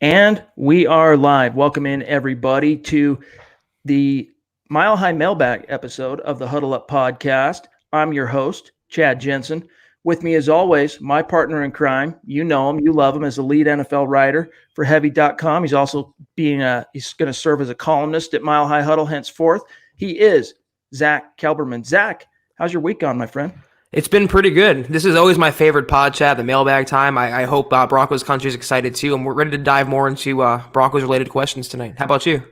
And we are live. Welcome in, everybody, to the Mile High Mailbag episode of the Huddle Up podcast. I'm your host, Chad Jensen. With me, as always, my partner in crime. You know him, you love him as a lead NFL writer for Heavy.com. He's also he's going to serve as a columnist at Mile High Huddle henceforth. He is Zack Kelberman. Zack, how's your week gone, my friend? It's been pretty good. This is always my favorite pod chat, the mailbag time. I hope Broncos country is excited too, and we're ready to dive more into Broncos-related questions tonight. How about you?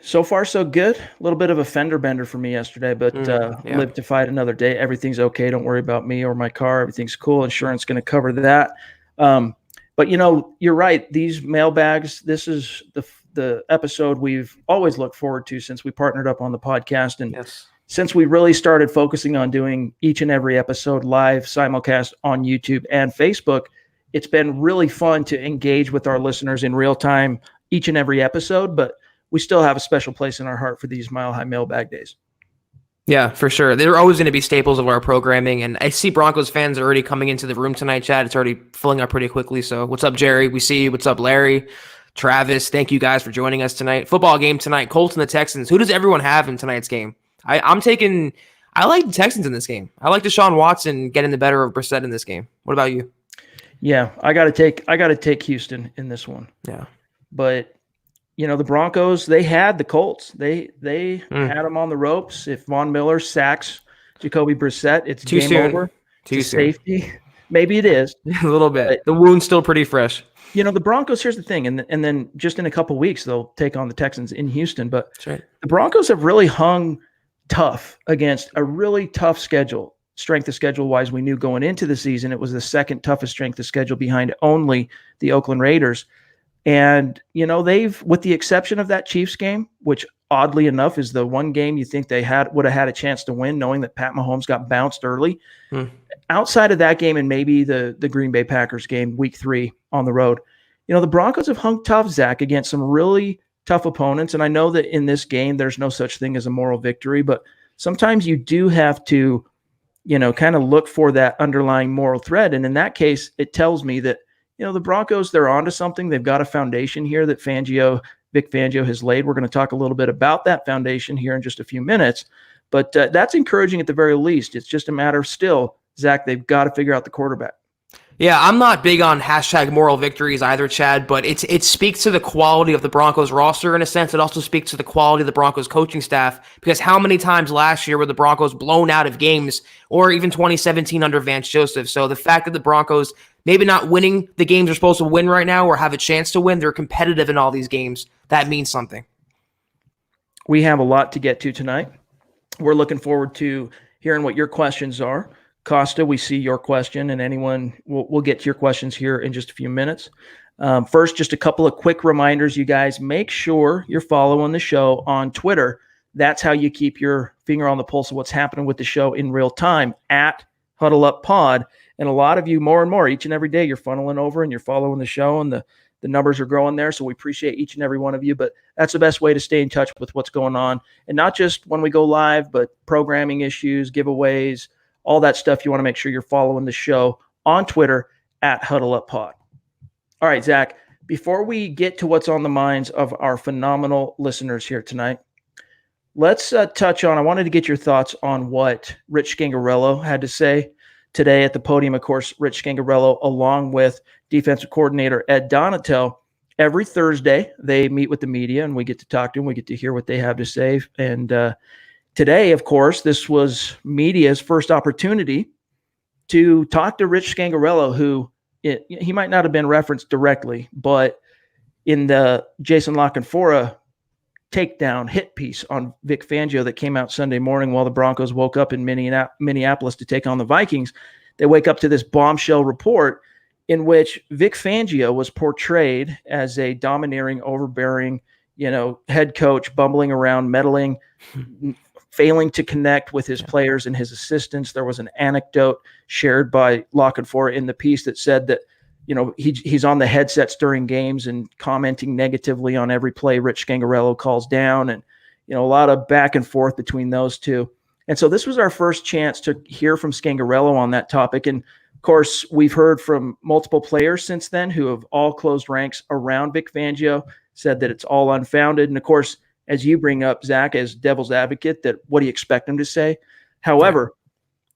So far, so good. A little bit of a fender bender for me yesterday, but live to fight another day. Everything's okay. Don't worry about me or my car. Everything's cool. Insurance going to cover that. But, you're right. These mailbags, this is the episode we've always looked forward to since we partnered up on the podcast. And yes. Since we really started focusing on doing each and every episode live simulcast on YouTube and Facebook, it's been really fun to engage with our listeners in real time each and every episode, but we still have a special place in our heart for these Mile High Mailbag days. Yeah, for sure. They're always going to be staples of our programming, and I see Broncos fans are already coming into the room tonight, Chad. It's already filling up pretty quickly, so what's up, Jerry? We see you. What's up, Larry? Travis, thank you guys for joining us tonight. Football game tonight, Colts and the Texans. Who does everyone have in tonight's game? I like the Texans in this game. I like Deshaun Watson getting the better of Brissett in this game. What about you? Yeah, I gotta take Houston in this one. Yeah. But the Broncos, they had the Colts. They had them on the ropes. If Von Miller sacks Jacoby Brissett, it's too game soon. over. Too soon. Safety. Maybe it is. A little bit. But the wound's still pretty fresh. The Broncos, here's the thing, and then just in a couple weeks, they'll take on the Texans in Houston. But that's right. The Broncos have really hung tough against a really tough schedule. Strength of schedule wise, we knew going into the season, it was the second toughest strength of schedule behind only the Oakland Raiders. And, they've, with the exception of that Chiefs game, which oddly enough is the one game you think they would have had a chance to win, knowing that Pat Mahomes got bounced early. Outside of that game and maybe the Green Bay Packers game, week 3 on the road, the Broncos have hung tough, Zach, against some really tough opponents. And I know that in this game, there's no such thing as a moral victory, but sometimes you do have to, kind of look for that underlying moral thread. And in that case, it tells me that, the Broncos, they're onto something. They've got a foundation here that Vic Fangio has laid. We're going to talk a little bit about that foundation here in just a few minutes, but that's encouraging at the very least. It's just a matter of still, Zach, they've got to figure out the quarterback. Yeah, I'm not big on #moral victories either, Chad, but it speaks to the quality of the Broncos roster in a sense. It also speaks to the quality of the Broncos coaching staff, because how many times last year were the Broncos blown out of games, or even 2017 under Vance Joseph? So the fact that the Broncos maybe not winning the games they're supposed to win right now or have a chance to win, they're competitive in all these games. That means something. We have a lot to get to tonight. We're looking forward to hearing what your questions are. Costa, we see your question, and anyone, we'll get to your questions here in just a few minutes. First, just a couple of quick reminders, you guys. Make sure you're following the show on Twitter. That's how you keep your finger on the pulse of what's happening with the show in real time, at Huddle Up Pod. And a lot of you, more and more, each and every day, you're funneling over and you're following the show, and the numbers are growing there. So we appreciate each and every one of you. But that's the best way to stay in touch with what's going on. And not just when we go live, but programming issues, giveaways, all that stuff. You want to make sure you're following the show on Twitter at Huddle Up Pod. All right, Zach, before we get to what's on the minds of our phenomenal listeners here tonight, let's touch on, I wanted to get your thoughts on what Rich Scangarello had to say today at the podium. Of course, Rich Scangarello, along with defensive coordinator Ed Donatel, every Thursday they meet with the media and we get to talk to them. We get to hear what they have to say. And today, of course, this was media's first opportunity to talk to Rich Scangarello, who he might not have been referenced directly, but in the Jason La Canfora takedown hit piece on Vic Fangio that came out Sunday morning while the Broncos woke up in Minneapolis to take on the Vikings, they wake up to this bombshell report in which Vic Fangio was portrayed as a domineering, overbearing, head coach, bumbling around, meddling, failing to connect with his players and his assistants. There was an anecdote shared by La Canfora in the piece that said that, he's on the headsets during games and commenting negatively on every play Rich Scangarello calls down, and, a lot of back and forth between those two. And so this was our first chance to hear from Scangarello on that topic. And Of course, we've heard from multiple players since then who have all closed ranks around Vic Fangio, said that it's all unfounded. And of course, as you bring up, Zach, as devil's advocate, that what do you expect him to say? However,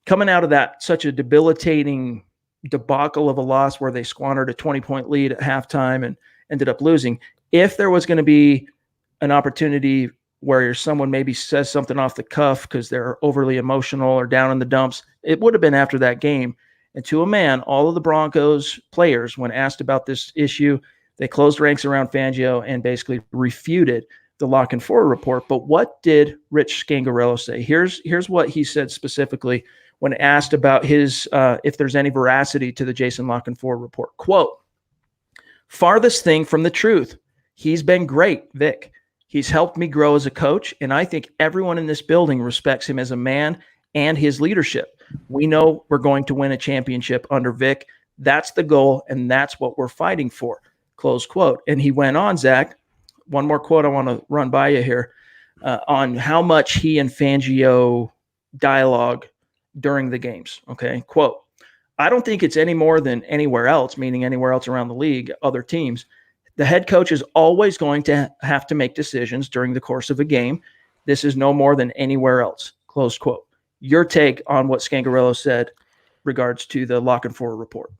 coming out of that, such a debilitating debacle of a loss where they squandered a 20-point lead at halftime and ended up losing, if there was going to be an opportunity where someone maybe says something off the cuff because they're overly emotional or down in the dumps, it would have been after that game. And to a man, all of the Broncos players, when asked about this issue, they closed ranks around Fangio and basically refuted the Lock and Four report. But what did Rich Scangarello say? Here's what he said specifically when asked about his if there's any veracity to the Jason Lock and Four report. Quote, "Farthest thing from the truth. He's been great, Vic. He's helped me grow as a coach, and I think everyone in this building respects him as a man and his leadership. We know we're going to win a championship under Vic. That's the goal, and that's what we're fighting for." Close quote. And he went on, Zach, one more quote I want to run by you here, on how much he and Fangio dialogue during the games. Okay, quote, "I don't think it's any more than anywhere else," meaning anywhere else around the league, other teams. "The head coach is always going to have to make decisions during the course of a game. This is no more than anywhere else." Close quote. Your take on what Scangarello said regards to the Lock and Four report?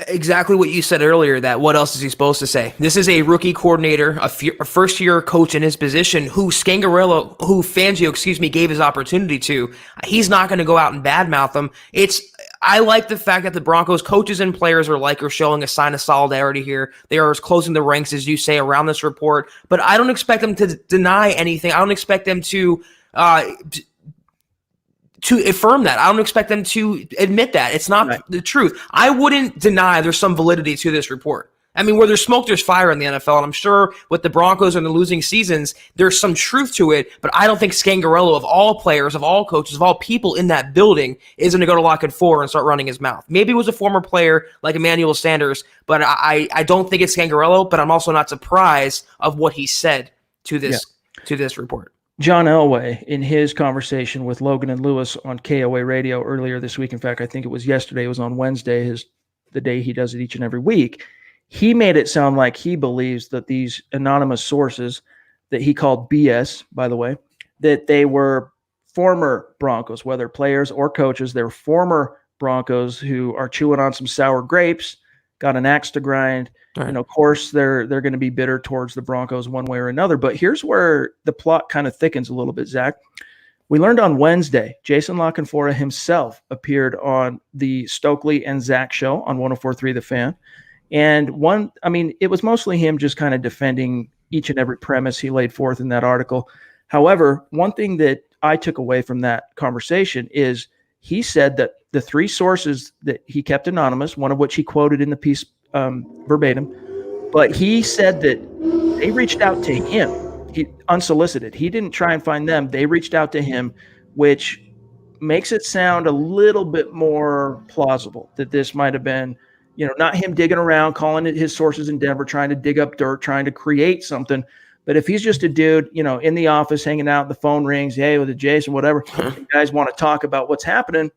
Exactly what you said earlier, that what else is he supposed to say? This is a rookie coordinator, a first-year coach in his position who Fangio, gave his opportunity to. He's not going to go out and badmouth him. I like the fact that the Broncos coaches and players are showing a sign of solidarity here. They are closing the ranks, as you say, around this report. But I don't expect them to deny anything. I don't expect them to affirm that. I don't expect them to admit that. It's not the truth. I wouldn't deny there's some validity to this report. I mean, where there's smoke, there's fire in the NFL, and I'm sure with the Broncos and the losing seasons, there's some truth to it, but I don't think Scangarello, of all players, of all coaches, of all people in that building, is going to go to Lock and Four and start running his mouth. Maybe it was a former player like Emmanuel Sanders, but I don't think it's Scangarello, but I'm also not surprised of what he said to this report. John Elway, in his conversation with Logan and Lewis on KOA Radio earlier this week, in fact, I think it was yesterday, it was on Wednesday, the day he does it each and every week, he made it sound like he believes that these anonymous sources that he called BS, by the way, that they were former Broncos, whether players or coaches, they're former Broncos who are chewing on some sour grapes, got an axe to grind. Right. Of course, they're going to be bitter towards the Broncos one way or another. But here's where the plot kind of thickens a little bit, Zach. We learned on Wednesday, Jason La Canfora himself appeared on the Stokely and Zach show on 104.3 The Fan. And it was mostly him just kind of defending each and every premise he laid forth in that article. However, one thing that I took away from that conversation is he said that the three sources that he kept anonymous, one of which he quoted in the piece verbatim, but he said that they reached out to him, unsolicited. He didn't try and find them. They reached out to him, which makes it sound a little bit more plausible that this might have been, not him digging around, calling it his sources in Denver, trying to dig up dirt, trying to create something. But if he's just a dude, in the office hanging out, the phone rings, hey, with Jason, whatever, you guys want to talk about what's happening,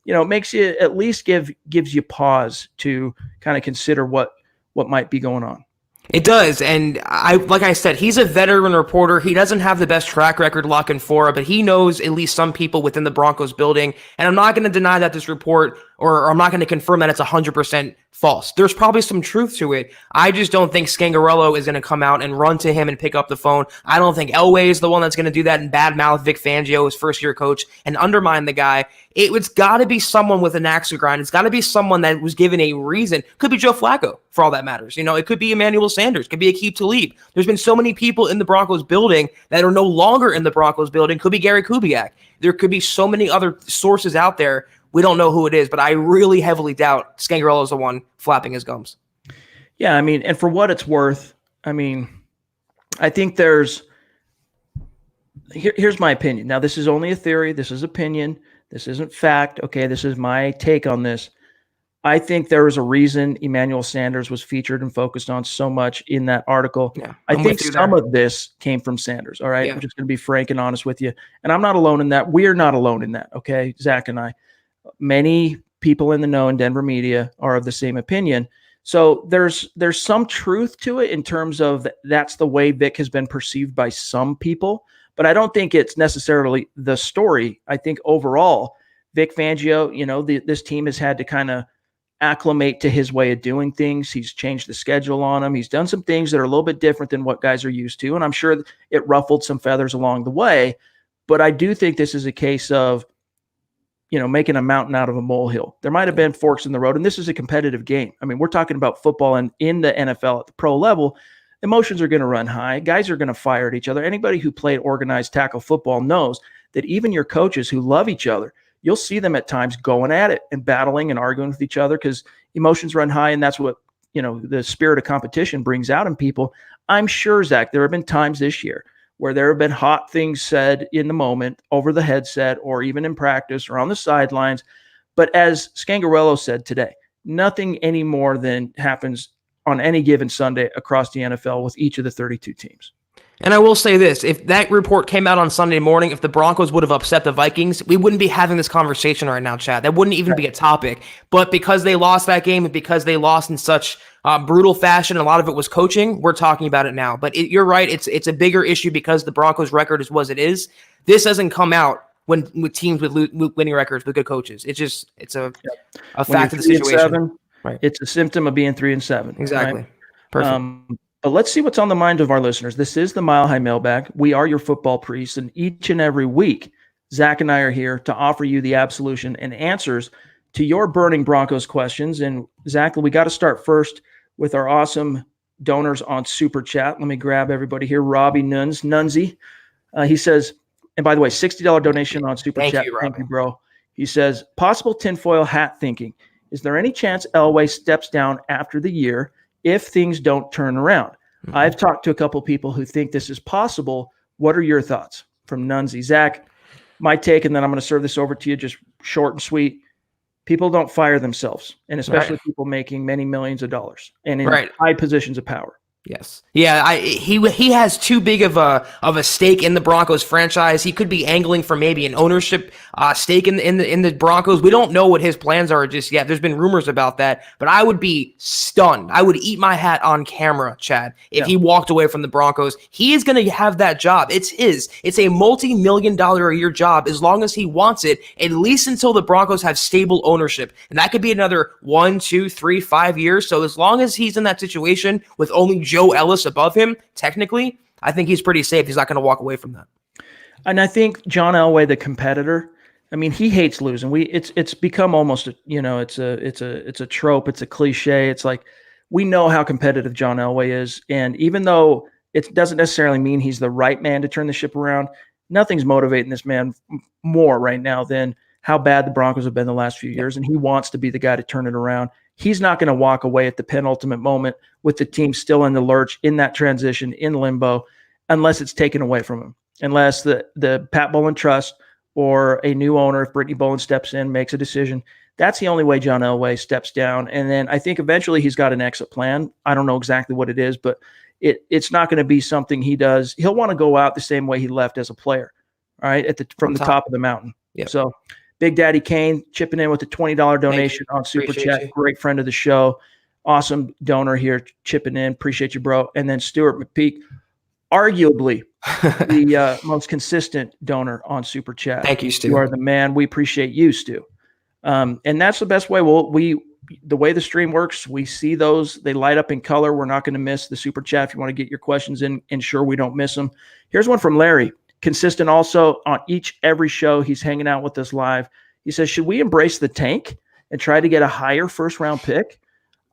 it makes you at least gives you pause to kind of consider what might be going on. It does, and like I said, he's a veteran reporter. He doesn't have the best track record, La Canfora, but he knows at least some people within the Broncos building, and I'm not going to deny that this report, or I'm not going to confirm that it's 100% false. There's probably some truth to it. I just don't think Scangarello is going to come out and run to him and pick up the phone. I don't think Elway is the one that's going to do that and badmouth Vic Fangio, his first-year coach, and undermine the guy. It's got to be someone with an axe to grind. It's got to be someone that was given a reason. Could be Joe Flacco, for all that matters. It could be Emmanuel Sanders. Could be Aqib Talib. There's been so many people in the Broncos building that are no longer in the Broncos building. Could be Gary Kubiak. There could be so many other sources out there. We don't know who it is, but I really heavily doubt Scangarello is the one flapping his gums. Yeah, and for what it's worth, I think here's my opinion. Now, this is only a theory. This is opinion. This isn't fact. Okay, this is my take on this. I think there was a reason Emmanuel Sanders was featured and focused on so much in that article. Yeah, I think some of this came from Sanders. All right, yeah. I'm just going to be frank and honest with you. And I'm not alone in that. We're not alone in that. Okay, Zach and I. Many people in the know in Denver media are of the same opinion. So there's some truth to it in terms of that's the way Vic has been perceived by some people, but I don't think it's necessarily the story. I think overall, Vic Fangio, this team has had to kind of acclimate to his way of doing things. He's changed the schedule on them. He's done some things that are a little bit different than what guys are used to, and I'm sure it ruffled some feathers along the way. But I do think this is a case of, making a mountain out of a molehill. There might have been forks in the road, and this is a competitive game. I mean, we're talking about football, and in the NFL at the pro level, emotions are going to run high. Guys are going to fire at each other. Anybody who played organized tackle football knows that even your coaches who love each other, you'll see them at times going at it and battling and arguing with each other because emotions run high, and that's what, the spirit of competition brings out in people. I'm sure, Zach, there have been times this year where there have been hot things said in the moment over the headset or even in practice or on the sidelines. But as Scangarello said today, nothing any more than happens on any given Sunday across the NFL with each of the 32 teams. And I will say this, if that report came out on Sunday morning, if the Broncos would have upset the Vikings, we wouldn't be having this conversation right now, Chad. That wouldn't even be a topic. But because they lost that game and because they lost in such brutal fashion, a lot of it was coaching, we're talking about it now. But you're right, it's a bigger issue because the Broncos' record is what it is. This doesn't come out with teams with winning records with good coaches. It's a fact of the situation. Right. It's a symptom of being 3-7. Exactly. Right? Perfect. But let's see what's on the mind of our listeners. This is the Mile High Mailbag. We are your football priests, and each and every week, Zach and I are here to offer you the absolution and answers to your burning Broncos questions. And Zach, we got to start first with our awesome donors on Super Chat. Let me grab everybody here. Robbie Nunzi. He says, and by the way, $60 donation on Super Chat. Thank you, bro. He says, possible tinfoil hat thinking. Is there any chance Elway steps down after the year if things don't turn around? I've talked to a couple people who think this is possible. What are your thoughts? From Nunzi. Zach, my take, and then I'm going to serve this over to you just short and sweet. People don't fire themselves, and especially people making many millions of dollars and in high positions of power. Yes. Yeah, he has too big of a stake in the Broncos franchise. He could be angling for maybe an ownership stake in the Broncos. We don't know what his plans are just yet. There's been rumors about that, but I would be stunned. I would eat my hat on camera, Chad, if he walked away from the Broncos. He is going to have that job. It's his. It's a multi-million-dollar a year job as long as he wants it, at least until the Broncos have stable ownership. And that could be another 1, 2, 3, 5 years. So as long as he's in that situation with only Joe Ellis above him, technically, I think he's pretty safe. He's not going to walk away from that. And I think John Elway, the competitor, I mean, he hates losing. It's become almost it's a trope. It's a cliche. It's like we know how competitive John Elway is, and even though it doesn't necessarily mean he's the right man to turn the ship around, nothing's motivating this man more right now than how bad the Broncos have been the last few years, and he wants to be the guy to turn it around. He's not going to walk away at the penultimate moment with the team still in the lurch, in that transition, in limbo, unless it's taken away from him. Unless the Pat Bowlen Trust or a new owner, if Brittany Bowlen steps in, makes a decision. That's the only way John Elway steps down. And then I think eventually he's got an exit plan. I don't know exactly what it is, but it's not going to be something he does. He'll want to go out the same way he left as a player, all right, from the top of the mountain. Yep. So Big Daddy Kane chipping in with a $20 donation on Super Chat. Great friend of the show. Awesome donor here chipping in. Appreciate you, bro. And then Stuart McPeak, arguably the most consistent donor on Super Chat. Thank you, Stu. You are the man. We appreciate you, Stu. And that's the best way. The way the stream works, we see those. They light up in color. We're not going to miss the Super Chat. If you want to get your questions in, ensure we don't miss them. Here's one from Larry. Consistent also on every show. He's hanging out with us live. He says, should we embrace the tank and try to get a higher first-round pick?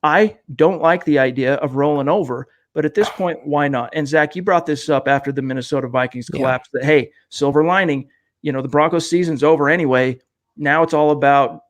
I don't like the idea of rolling over, but at this point, why not? And Zach, you brought this up after the Minnesota Vikings collapse that, hey, silver lining, the Broncos season's over anyway. Now it's all about,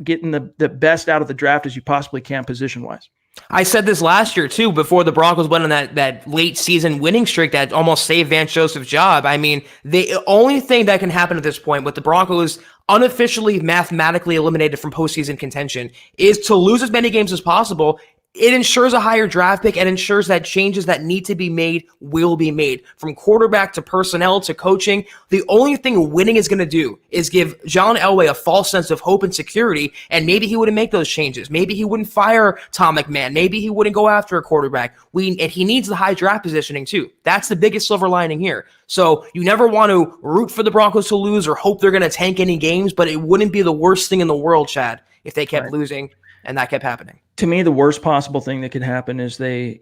getting the best out of the draft as you possibly can position-wise. I said this last year, too, before the Broncos went on that late season winning streak that almost saved Vance Joseph's job. I mean, the only thing that can happen at this point with the Broncos unofficially mathematically eliminated from postseason contention is to lose as many games as possible it ensures a higher draft pick and ensures that changes that need to be made will be made. From quarterback to personnel to coaching, the only thing winning is going to do is give John Elway a false sense of hope and security, and maybe he wouldn't make those changes. Maybe he wouldn't fire Tom McMahon. Maybe he wouldn't go after a quarterback. And he needs the high draft positioning too. That's the biggest silver lining here. So you never want to root for the Broncos to lose or hope they're going to tank any games, but it wouldn't be the worst thing in the world, Chad, if they kept losing and that kept happening. To me, the worst possible thing that could happen is they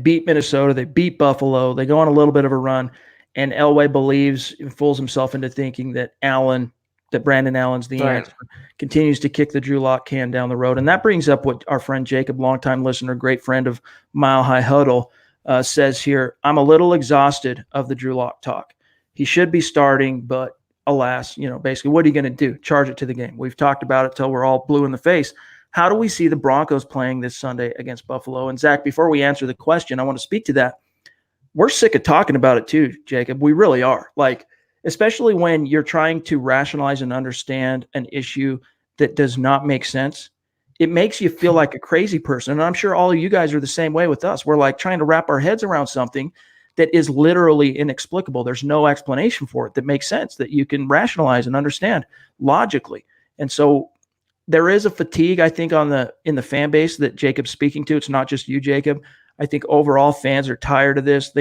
beat Minnesota, they beat Buffalo, they go on a little bit of a run, and Elway believes and fools himself into thinking that Brandon Allen's the answer, continues to kick the Drew Lock can down the road. And that brings up what our friend Jacob, longtime listener, great friend of Mile High Huddle, says here. I'm a little exhausted of the Drew Lock talk. He should be starting, but alas, basically, what are you going to do? Charge it to the game. We've talked about it till we're all blue in the face. How do we see the Broncos playing this Sunday against Buffalo? And Zach, before we answer the question, I want to speak to that. We're sick of talking about it too, Jacob. We really are. Especially when you're trying to rationalize and understand an issue that does not make sense. It makes you feel like a crazy person. And I'm sure all of you guys are the same way with us. We're trying to wrap our heads around something that is literally inexplicable. There's no explanation for it that makes sense, that you can rationalize and understand logically. And so there is a fatigue, I think, in the fan base that Jacob's speaking to. It's not just you, Jacob. I think overall fans are tired of this.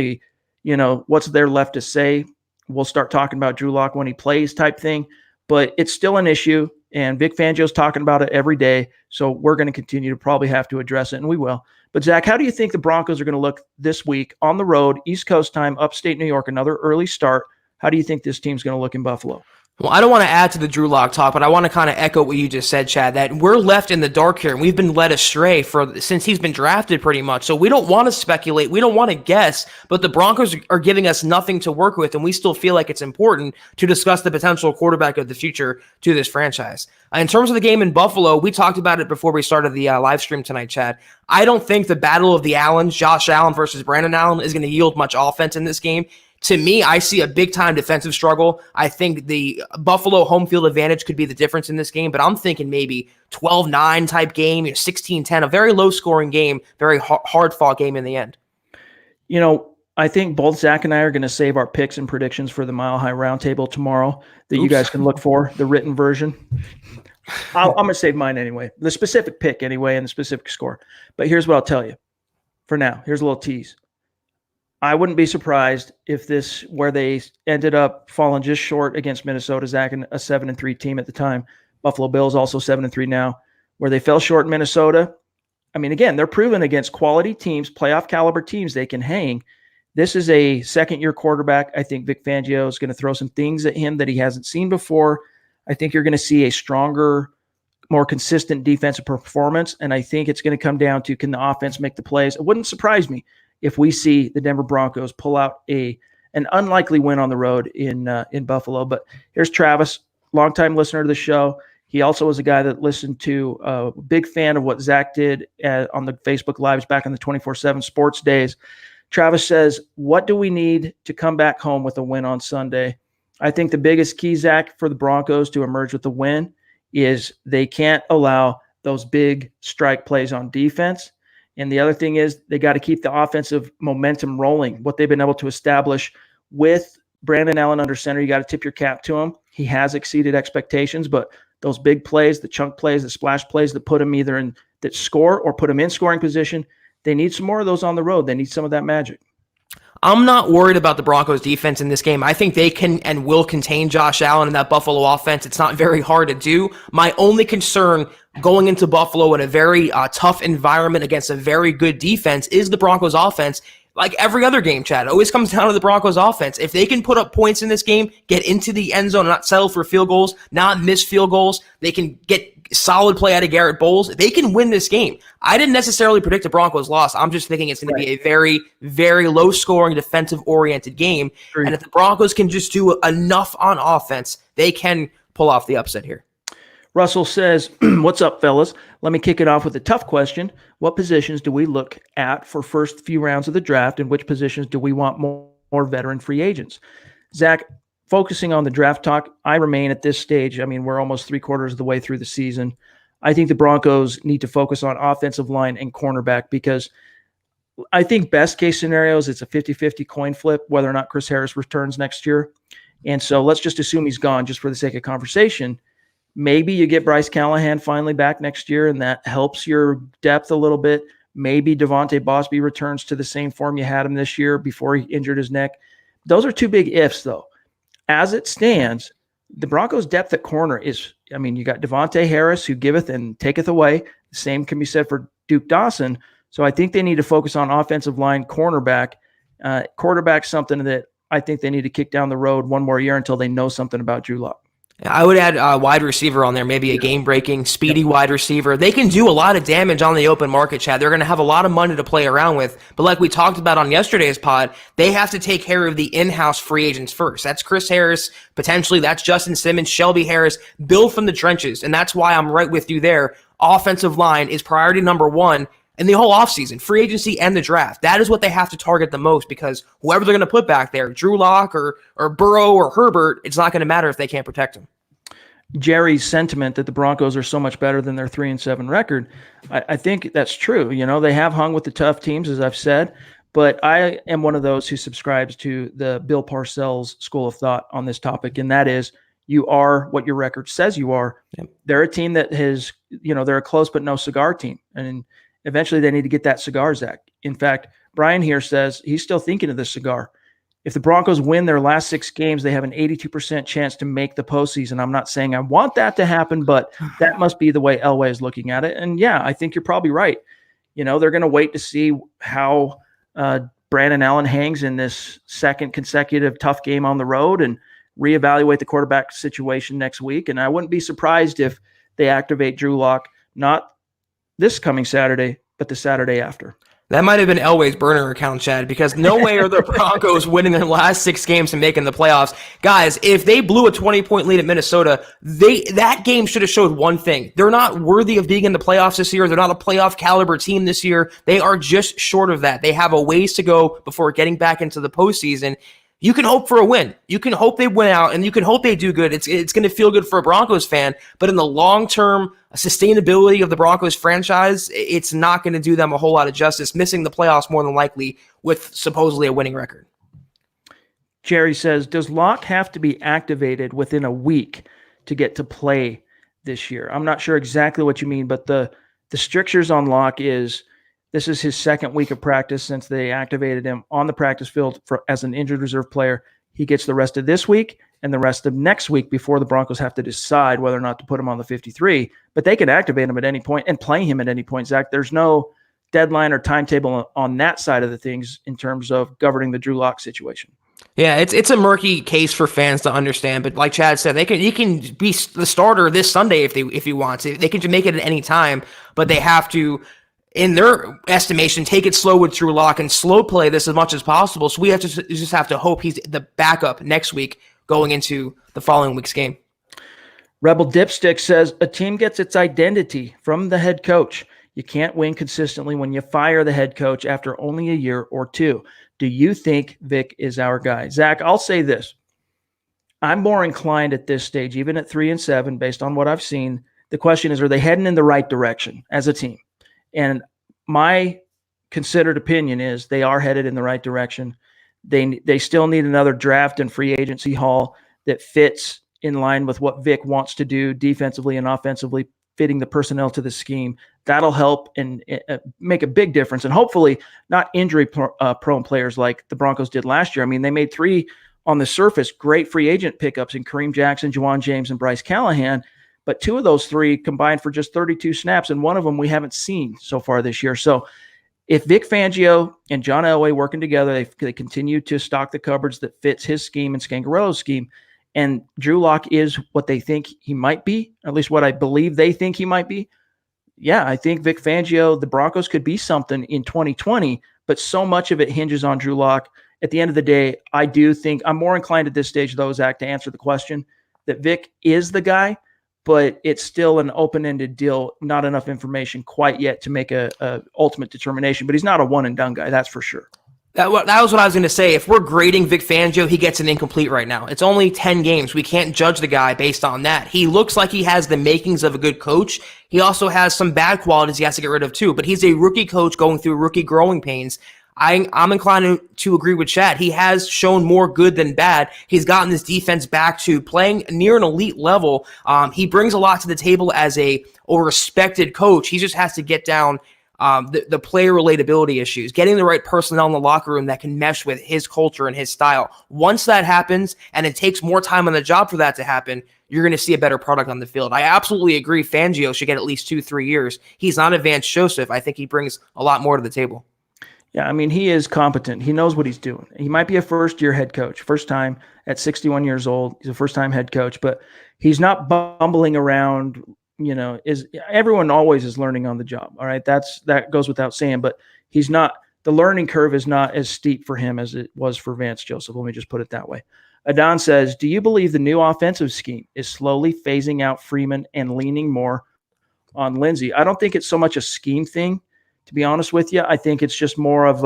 What's there left to say? We'll start talking about Drew Lock when he plays type thing, but it's still an issue, and Vic Fangio's talking about it every day, so we're going to continue to probably have to address it, and we will. But, Zach, how do you think the Broncos are going to look this week on the road, East Coast time, upstate New York, another early start? How do you think this team's going to look in Buffalo? Well, I don't want to add to the Drew Lock talk, but I want to kind of echo what you just said, Chad, that we're left in the dark here, and we've been led astray since he's been drafted pretty much. So we don't want to speculate. We don't want to guess, but the Broncos are giving us nothing to work with, and we still feel like it's important to discuss the potential quarterback of the future to this franchise. In terms of the game in Buffalo, we talked about it before we started the live stream tonight, Chad. I don't think the battle of the Allens, Josh Allen versus Brandon Allen, is going to yield much offense in this game. To me, I see a big-time defensive struggle. I think the Buffalo home field advantage could be the difference in this game, but I'm thinking maybe 12-9 type game, 16-10, a very low-scoring game, very hard-fought game in the end. I think both Zach and I are going to save our picks and predictions for the Mile High Roundtable tomorrow that you guys can look for, the written version. I'm going to save mine anyway, the specific pick anyway and the specific score. But here's what I'll tell you for now. Here's a little tease. I wouldn't be surprised if where they ended up falling just short against Minnesota, Zach, and a 7-3 team at the time. Buffalo Bills also 7-3 now, where they fell short in Minnesota. I mean, again, they're proven against quality teams, playoff caliber teams, they can hang. This is a second-year quarterback. I think Vic Fangio is going to throw some things at him that he hasn't seen before. I think you're going to see a stronger, more consistent defensive performance, and I think it's going to come down to, can the offense make the plays? It wouldn't surprise me if we see the Denver Broncos pull out an unlikely win on the road in Buffalo. But here's Travis, longtime listener to the show. He also was a guy that listened to, a big fan of what Zach did on the Facebook Lives back in the 24/7 sports days. Travis says, what do we need to come back home with a win on Sunday? I think the biggest key, Zach, for the Broncos to emerge with a win is they can't allow those big strike plays on defense. And the other thing is they got to keep the offensive momentum rolling. What they've been able to establish with Brandon Allen under center, you got to tip your cap to him. He has exceeded expectations, but those big plays, the chunk plays, the splash plays that put him either in that score or put him in scoring position, they need some more of those on the road. They need some of that magic. I'm not worried about the Broncos defense in this game. I think they can and will contain Josh Allen and that Buffalo offense. It's not very hard to do. My only concern going into Buffalo in a very tough environment against a very good defense is the Broncos offense. Like every other game, Chad, it always comes down to the Broncos offense. If they can put up points in this game, get into the end zone, not settle for field goals, not miss field goals, they can get solid play out of Garrett Bowles, they can win this game. I didn't necessarily predict a Broncos loss. I'm just thinking it's going to be a very, very low-scoring, defensive-oriented game. And if the Broncos can just do enough on offense, they can pull off the upset here. Russell says, what's up, fellas? Let me kick it off with a tough question. What positions do we look at for first few rounds of the draft, and which positions do we want more veteran free agents? Zach, focusing on the draft talk, I remain at this stage. I mean, we're almost 3/4 of the way through the season. I think the Broncos need to focus on offensive line and cornerback, because I think best case scenarios, it's a 50-50 coin flip whether or not Chris Harris returns next year. And so let's just assume he's gone just for the sake of conversation. Maybe you get Bryce Callahan finally back next year, and that helps your depth a little bit. Maybe Devontae Bosby returns to the same form you had him this year before he injured his neck. Those are two big ifs, though. As it stands, the Broncos' depth at corner is, you got Devontae Harris, who giveth and taketh away. The same can be said for Duke Dawson. So I think they need to focus on offensive line, cornerback. Quarterback, something that I think they need to kick down the road one more year until they know something about Drew Lock. I would add a wide receiver on there, maybe a game-breaking, speedy wide receiver. They can do a lot of damage on the open market, Chad. They're going to have a lot of money to play around with. But like we talked about on yesterday's pod, they have to take care of the in-house free agents first. That's Chris Harris, potentially. That's Justin Simmons, Shelby Harris, build from the trenches. And that's why I'm right with you there. Offensive line is priority number one in the whole offseason, free agency and the draft. That is what they have to target the most, because whoever they're going to put back there, Drew Lock or Burrow or Herbert, it's not going to matter if they can't protect him. Jerry's sentiment that the Broncos are so much better than their 3-7 record, I think that's true. They have hung with the tough teams, as I've said, but I am one of those who subscribes to the Bill Parcells school of thought on this topic, and that is, you are what your record says you are. Yep. They're a team that has, they're a close but no cigar team, and eventually they need to get that cigar, Zach. In fact, Brian here says he's still thinking of the cigar. If the Broncos win their last 6 games, they have an 82% chance to make the postseason. I'm not saying I want that to happen, but that must be the way Elway is looking at it. And yeah, I think you're probably right. They're going to wait to see how Brandon Allen hangs in this second consecutive tough game on the road and reevaluate the quarterback situation next week. And I wouldn't be surprised if they activate Drew Lock, not this coming Saturday, but the Saturday after. That might have been Elway's burner account, Chad, because no way are the Broncos winning their last 6 games and making the playoffs. Guys, if they blew a 20-point lead at Minnesota, that game should have showed one thing. They're not worthy of being in the playoffs this year. They're not a playoff caliber team this year. They are just short of that. They have a ways to go before getting back into the postseason. You can hope for a win. You can hope they win out, and you can hope they do good. It's going to feel good for a Broncos fan, but in the long-term sustainability of the Broncos franchise, it's not going to do them a whole lot of justice, missing the playoffs more than likely with supposedly a winning record. Jerry says, does Locke have to be activated within a week to get to play this year? I'm not sure exactly what you mean, but the strictures on Locke is this is his second week of practice since they activated him on the practice field as an injured reserve player. He gets the rest of this week and the rest of next week before the Broncos have to decide whether or not to put him on the 53. But they can activate him at any point and play him at any point, Zach. There's no deadline or timetable on that side of the things in terms of governing the Drew Lock situation. Yeah, it's a murky case for fans to understand, but like Chad said, he can be the starter this Sunday if he wants. They can make it at any time, but they have to, in their estimation, take it slow with Drew Lock and slow play this as much as possible. So we just have to hope he's the backup next week going into the following week's game. Rebel Dipstick says, a team gets its identity from the head coach. You can't win consistently when you fire the head coach after only a year or two. Do you think Vic is our guy? Zach, I'll say this. I'm more inclined at this stage, even at 3-7, based on what I've seen. The question is, are they heading in the right direction as a team? And my considered opinion is they are headed in the right direction. They still need another draft and free agency haul that fits in line with what Vic wants to do defensively and offensively, fitting the personnel to the scheme. That'll help and make a big difference. And hopefully not injury prone players like the Broncos did last year. I mean, they made 3 on the surface great free agent pickups in Kareem Jackson, Juwan James, and Bryce Callahan. But 2 of those 3 combined for just 32 snaps, and one of them we haven't seen so far this year. So if Vic Fangio and John Elway working together, they continue to stock the cupboards that fits his scheme and Scangarello's scheme, and Drew Lock is what they think he might be, at least what I believe they think he might be, yeah, I think Vic Fangio, the Broncos could be something in 2020, but so much of it hinges on Drew Lock. At the end of the day, I do think I'm more inclined at this stage, though, Zach, to answer the question that Vic is the guy, but it's still an open-ended deal, not enough information quite yet to make a ultimate determination. But he's not a one-and-done guy, that's for sure. That was what I was going to say. If we're grading Vic Fangio, he gets an incomplete right now. It's only 10 games. We can't judge the guy based on that. He looks like he has the makings of a good coach. He also has some bad qualities he has to get rid of too, but he's a rookie coach going through rookie growing pains. I'm inclined to agree with Chad. He has shown more good than bad. He's gotten this defense back to playing near an elite level. He brings a lot to the table as a respected coach. He just has to get down the player relatability issues, getting the right personnel in the locker room that can mesh with his culture and his style. Once that happens, and it takes more time on the job for that to happen, you're going to see a better product on the field. I absolutely agree Fangio should get at least 2-3 years. He's not Vance Joseph. I think he brings a lot more to the table. Yeah, I mean, he is competent. He knows what he's doing. He might be a first-year head coach, first time at 61 years old. He's a first-time head coach, but he's not bumbling around. Is everyone always is learning on the job. All right. That goes without saying, but the learning curve is not as steep for him as it was for Vance Joseph. Let me just put it that way. Adon says, do you believe the new offensive scheme is slowly phasing out Freeman and leaning more on Lindsey? I don't think it's so much a scheme thing, to be honest with you. I think it's just more of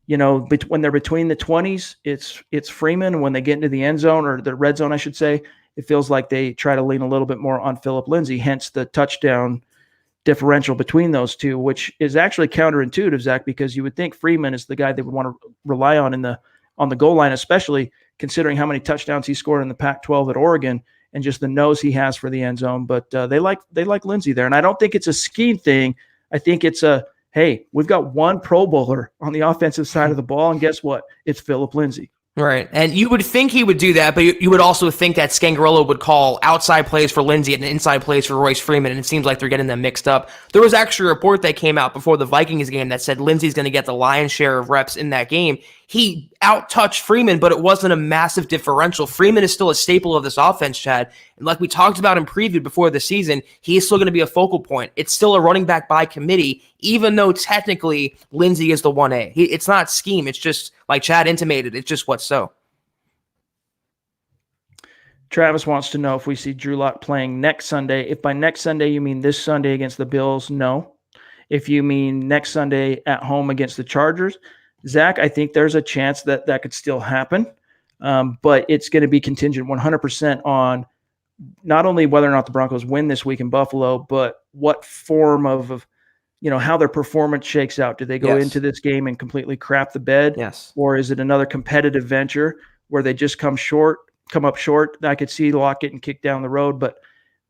when they're between the 20s, it's Freeman. When they get into the end zone or the red zone, I should say, it feels like they try to lean a little bit more on Phillip Lindsay, hence the touchdown differential between those two, which is actually counterintuitive, Zach, because you would think Freeman is the guy they would want to rely on on the goal line, especially considering how many touchdowns he scored in the Pac-12 at Oregon and just the nose he has for the end zone. But they like Lindsay there, and I don't think it's a scheme thing. I think it's hey, we've got one Pro Bowler on the offensive side of the ball, and guess what? It's Phillip Lindsay. Right. And you would think he would do that, but you would also think that Scangarello would call outside plays for Lindsey and inside plays for Royce Freeman, and it seems like they're getting them mixed up. There was actually a report that came out before the Vikings game that said Lindsey's going to get the lion's share of reps in that game. He out-touched Freeman, but it wasn't a massive differential. Freeman is still a staple of this offense, Chad. And like we talked about in preview before the season, he is still going to be a focal point. It's still a running back by committee, even though technically Lindsey is the 1A. It's not scheme. It's just, like Chad intimated, it's just what's so. Travis wants to know if we see Drew Lock playing next Sunday. If by next Sunday you mean this Sunday against the Bills, no. If you mean next Sunday at home against the Chargers, Zach, I think there's a chance that could still happen, but it's going to be contingent 100% on not only whether or not the Broncos win this week in Buffalo, but what form of how their performance shakes out. Do they go into this game and completely crap the bed? Yes. Or is it another competitive venture where they just come up short? I could see Locke getting kicked down the road, but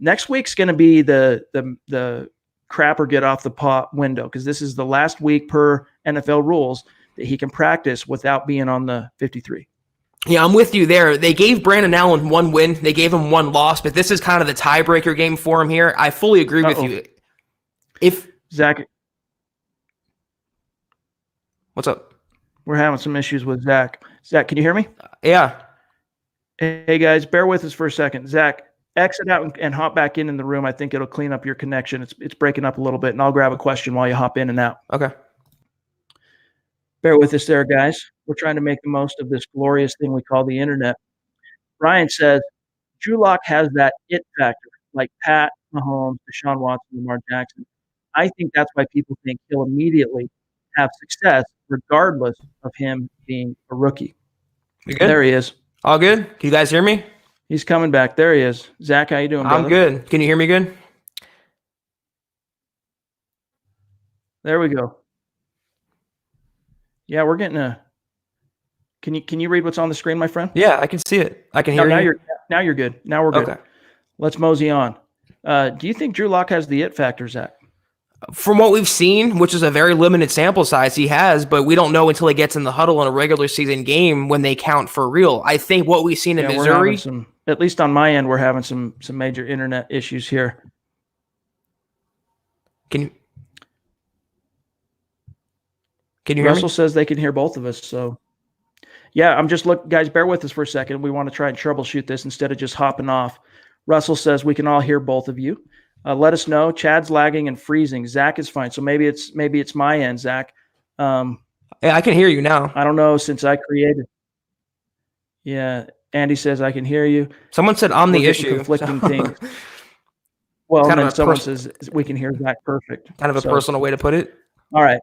next week's going to be the crap or get off the pot window, because this is the last week per NFL rules that he can practice without being on the 53. Yeah, I'm with you there. They gave Brandon Allen one win. They gave him one loss, but this is kind of the tiebreaker game for him here. I fully agree with you. If Zach, what's up? We're having some issues with Zach. Zach, can you hear me? Yeah. Hey guys, bear with us for a second. Zach, exit out and hop back in the room. I think it'll clean up your connection. It's breaking up a little bit, and I'll grab a question while you hop in and out. Okay. Bear with us there, guys. We're trying to make the most of this glorious thing we call the internet. Ryan says, Drew Lock has that it factor, like Pat Mahomes, Deshaun Watson, Lamar Jackson. I think that's why people think he'll immediately have success, regardless of him being a rookie. You good? There he is. All good? Can you guys hear me? He's coming back. There he is. Zach, how you doing, brother? I'm good. Can you hear me good? There we go. Yeah, we're getting a. Can you read what's on the screen, my friend? Yeah, I can see it. I can hear you. Now you're good. Now we're good. Okay. Let's mosey on. Do you think Drew Lock has the it factor, Zach? From what we've seen, which is a very limited sample size, he has, but we don't know until he gets in the huddle in a regular season game when they count for real. I think what we've seen in Missouri, at least on my end, we're having some major internet issues here. Can you hear me? Russell says they can hear both of us. So, yeah, I'm just guys, bear with us for a second. We want to try and troubleshoot this instead of just hopping off. Russell says we can all hear both of you. Let us know. Chad's lagging and freezing. Zach is fine. So maybe it's my end, Zach. Yeah, I can hear you now. I don't know since I created. Yeah, Andy says I can hear you. Someone said I'm the issue. Conflicting things. Well, and then someone says we can hear Zach perfect. Kind of a personal way to put it. All right.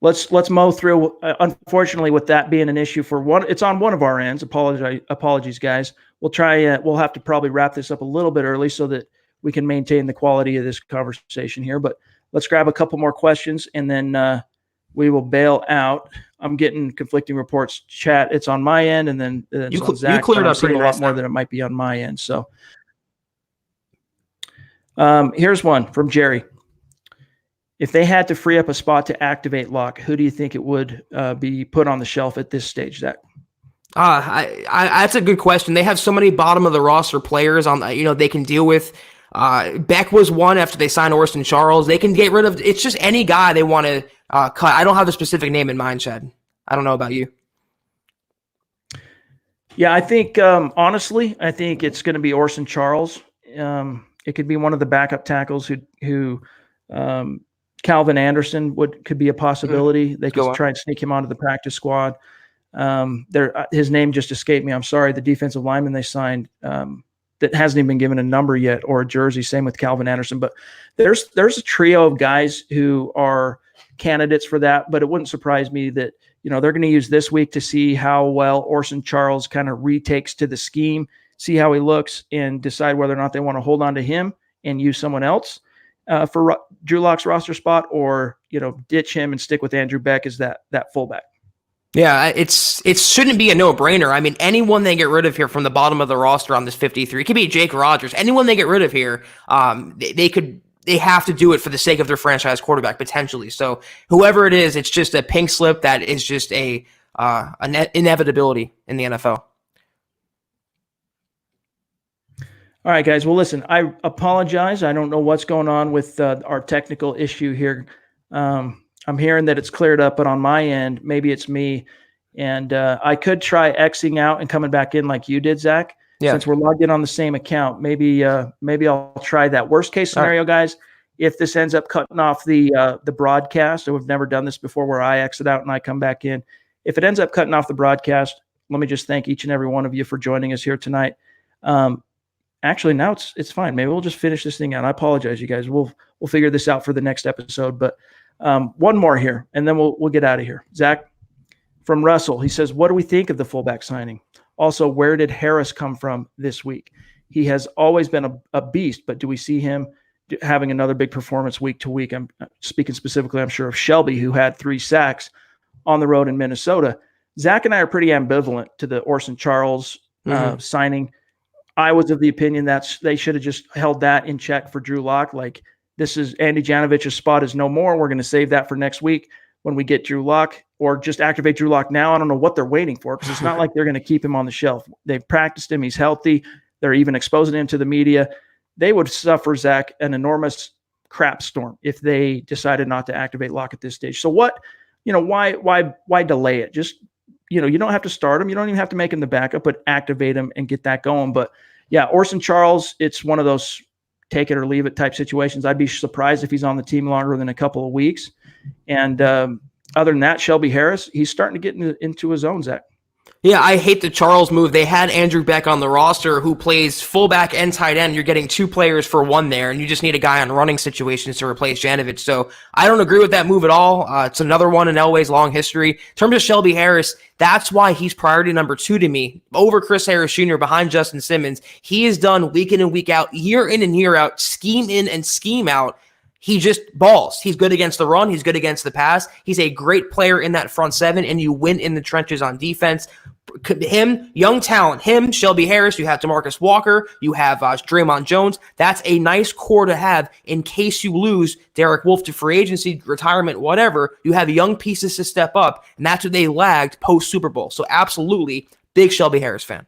let's mow through. Unfortunately, with that being an issue for one, it's on one of our ends. Apologies, guys. We'll try. We'll have to probably wrap this up a little bit early so that we can maintain the quality of this conversation here. But let's grab a couple more questions and then we will bail out. I'm getting conflicting reports. Chat, it's on my end, and then it's on Zach, you cleared up pretty a lot more than it might be on my end. So here's one from Jerry. If they had to free up a spot to activate Locke, who do you think it would be put on the shelf at this stage, Zach? That's a good question. They have so many bottom of the roster players on they can deal with. Beck was one after they signed Orson Charles. They can get rid of. It's just any guy they want to cut. I don't have a specific name in mind, Chad. I don't know about you. Yeah, I think honestly, I think it's going to be Orson Charles. It could be one of the backup tackles who Calvin Anderson could be a possibility. They could try and sneak him onto the practice squad. His name just escaped me. I'm sorry. The defensive lineman they signed that hasn't even been given a number yet or a jersey. Same with Calvin Anderson. But there's a trio of guys who are candidates for that. But it wouldn't surprise me that they're going to use this week to see how well Orson Charles kind of retakes to the scheme, see how he looks, and decide whether or not they want to hold on to him and use someone else for Drew Lock's roster spot, or ditch him and stick with Andrew Beck as that fullback. Yeah, it shouldn't be a no-brainer. I mean, anyone they get rid of here from the bottom of the roster on this 53, it could be Jake Rodgers. Anyone they get rid of here, they have to do it for the sake of their franchise quarterback potentially. So whoever it is, it's just a pink slip that is just an inevitability in the NFL. All right, guys. Well, listen, I apologize. I don't know what's going on with our technical issue here. I'm hearing that it's cleared up, but on my end, maybe it's me. And I could try Xing out and coming back in like you did, Zach. Yeah. Since we're logged in on the same account, maybe I'll try that. Worst case scenario, guys, if this ends up cutting off the broadcast, and we've never done this before where I exit out and I come back in. If it ends up cutting off the broadcast, let me just thank each and every one of you for joining us here tonight. Actually, now it's fine. Maybe we'll just finish this thing out. I apologize, you guys. We'll figure this out for the next episode. But one more here, and then we'll get out of here. Zach, from Russell, he says, what do we think of the fullback signing? Also, where did Harris come from this week? He has always been a beast, but do we see him having another big performance week to week? I'm speaking specifically, I'm sure, of Shelby, who had 3 sacks on the road in Minnesota. Zach and I are pretty ambivalent to the Orson Charles signing. I was of the opinion that they should have just held that in check for Drew Lock. Like, this is Andy Janovich's spot is no more. We're going to save that for next week when we get Drew Lock, or just activate Drew Lock now. I don't know what they're waiting for, because it's not like they're going to keep him on the shelf. They've practiced him. He's healthy. They're even exposing him to the media. They would suffer, Zach, an enormous crap storm if they decided not to activate Lock at this stage. So why delay it? Just, you don't have to start him. You don't even have to make him the backup, but activate him and get that going. But yeah, Orson Charles, it's one of those take it or leave it type situations. I'd be surprised if he's on the team longer than a couple of weeks. And other than that, Shelby Harris, he's starting to get into his own, Zach. Yeah, I hate the Charles move. They had Andrew Beck on the roster who plays fullback and tight end. You're getting 2 players for 1 there, and you just need a guy on running situations to replace Janovich. So I don't agree with that move at all. It's another one in Elway's long history. In terms of Shelby Harris, that's why he's priority number 2 to me over Chris Harris Jr. behind Justin Simmons. He is done week in and week out, year in and year out, scheme in and scheme out. He just balls. He's good against the run. He's good against the pass. He's a great player in that front 7, and you win in the trenches on defense. Him, young talent. Him, Shelby Harris. You have DeMarcus Walker. You have Draymond Jones. That's a nice core to have in case you lose Derek Wolfe to free agency, retirement, whatever. You have young pieces to step up, and that's what they lagged post-Super Bowl. So absolutely, big Shelby Harris fan.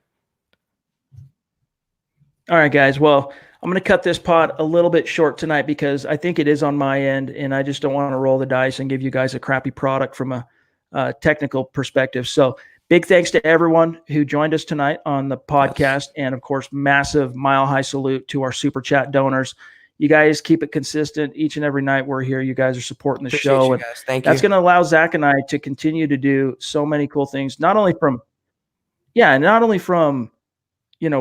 All right, guys. Well, I'm going to cut this pod a little bit short tonight because I think it is on my end, and I just don't want to roll the dice and give you guys a crappy product from a technical perspective. So big thanks to everyone who joined us tonight on the podcast. Yes. And, of course, massive Mile High salute to our Super Chat donors. You guys keep it consistent each and every night we're here. You guys are supporting the show. And thank you. That's going to allow Zach and I to continue to do so many cool things, not only from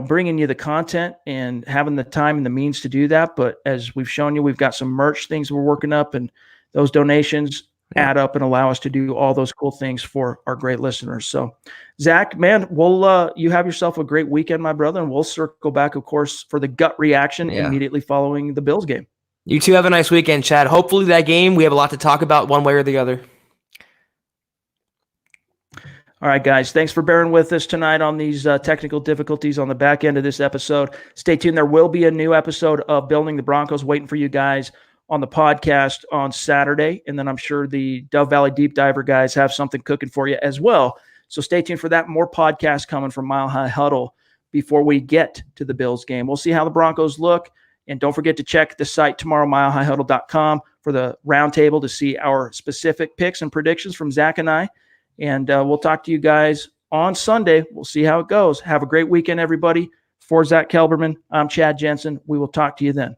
bringing you the content and having the time and the means to do that. But as we've shown you, we've got some merch things we're working up, and those donations add up and allow us to do all those cool things for our great listeners. So, Zach, man, we'll you have yourself a great weekend, my brother, and we'll circle back, of course, for the gut reaction immediately following the Bills game. You two have a nice weekend, Chad. Hopefully that game, we have a lot to talk about one way or the other. All right, guys, thanks for bearing with us tonight on these technical difficulties on the back end of this episode. Stay tuned. There will be a new episode of Building the Broncos waiting for you guys on the podcast on Saturday. And then I'm sure the Dove Valley Deep Diver guys have something cooking for you as well. So stay tuned for that. More podcasts coming from Mile High Huddle before we get to the Bills game. We'll see how the Broncos look. And don't forget to check the site tomorrow, milehighhuddle.com, for the roundtable to see our specific picks and predictions from Zach and I. And we'll talk to you guys on Sunday. We'll see how it goes. Have a great weekend, everybody. For Zack Kelberman, I'm Chad Jensen. We will talk to you then.